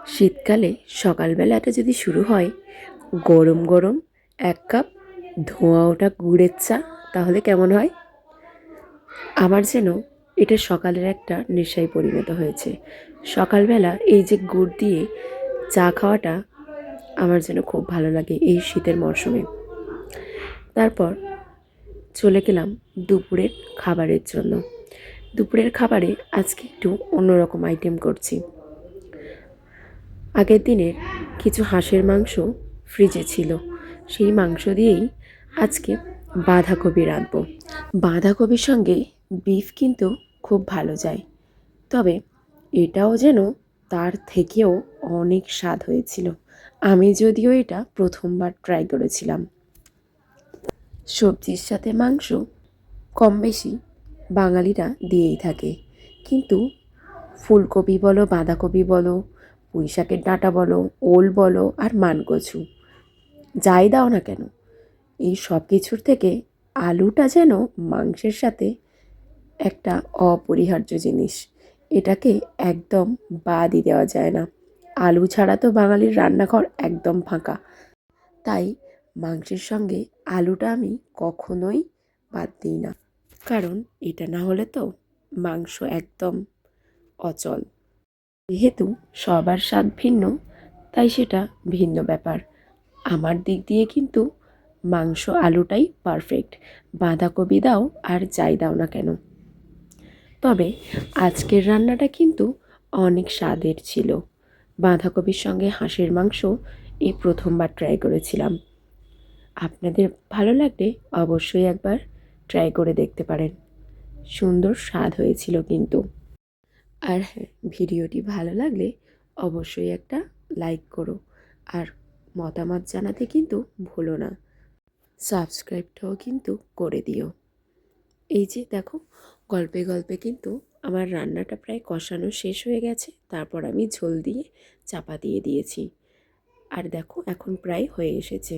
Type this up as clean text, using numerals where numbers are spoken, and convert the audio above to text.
শীতকালে সকালবেলাটা যদি শুরু হয় গরম গরম 1 কাপ ধোঁয়া ওঠা গুড়ের চা, তাহলে কেমন হয়? আমার যেন এটা সকালের একটা নেশায় পরিণত হয়েছে। সকালবেলা এই যে গুড় দিয়ে চা খাওয়াটা আমার যেন খুব ভালো লাগে এই শীতের মরশুমে। তারপর চলে গেলাম দুপুরের খাবারের জন্য। দুপুরের খাবারে আজকে একটু অন্যরকম আইটেম করছি। আগের দিনের কিছু হাঁসের মাংস ফ্রিজে ছিল, সেই মাংস দিয়েই আজকে বাঁধাকপি রাঁধবো। বাঁধাকপির সঙ্গে বিফ কিন্তু খুব ভালো যায়, তবে এটাও যেন তার থেকেও অনেক স্বাদ হয়েছিল। আমি যদিও এটা প্রথমবার ট্রাই করেছিলাম। সবজির সাথে মাংস কম বেশি বাঙালিরা দিয়েই থাকে, কিন্তু ফুলকপি বলো, বাঁধাকপি বলো, পুঁই শাকের ডাঁটা বলো, ওল বলো আর মানকচু, যাই দাও না কেন, এই সব কিছুর থেকে আলুটা যেন মাংসের সাথে একটা অপরিহার্য জিনিস। এটাকে একদম বাদই দেওয়া যায় না। আলু ছাড়া তো বাঙালির রান্নাঘর একদম ফাঁকা। তাই মাংসের সঙ্গে আলুটা আমি কখনোই বাদ দিই না, কারণ এটা না হলে তো মাংস একদম অচল। যেহেতু সবার স্বাদ ভিন্ন, তাই সেটা ভিন্ন ব্যাপার। আমার দিক দিয়ে কিন্তু মাংস আলুটাই পারফেক্ট। বাঁধাকপি দাও আর যাই দাও না কেন। তবে আজকের রান্নাটা কিন্তু অনেক স্বাদের ছিল। বাঁধাকপির সঙ্গে হাঁসের মাংস এই প্রথমবার ট্রাই করেছিলাম। আপনাদের ভালো লাগলে অবশ্যই একবার ট্রাই করে দেখতে পারেন। সুন্দর স্বাদ হয়েছিল কিন্তু। আর হ্যাঁ, ভিডিওটি ভালো লাগলে অবশ্যই একটা লাইক করো, আর মতামত জানাতে কিন্তু ভুলো না। সাবস্ক্রাইবটাও কিন্তু করে দিও। এই যে দেখো, গল্পে গল্পে কিন্তু আমার রান্নাটা প্রায় কষানো শেষ হয়ে গেছে। তারপর আমি ঝোল দিয়ে চাপা দিয়ে দিয়েছি, আর দেখো এখন প্রায় হয়ে এসেছে।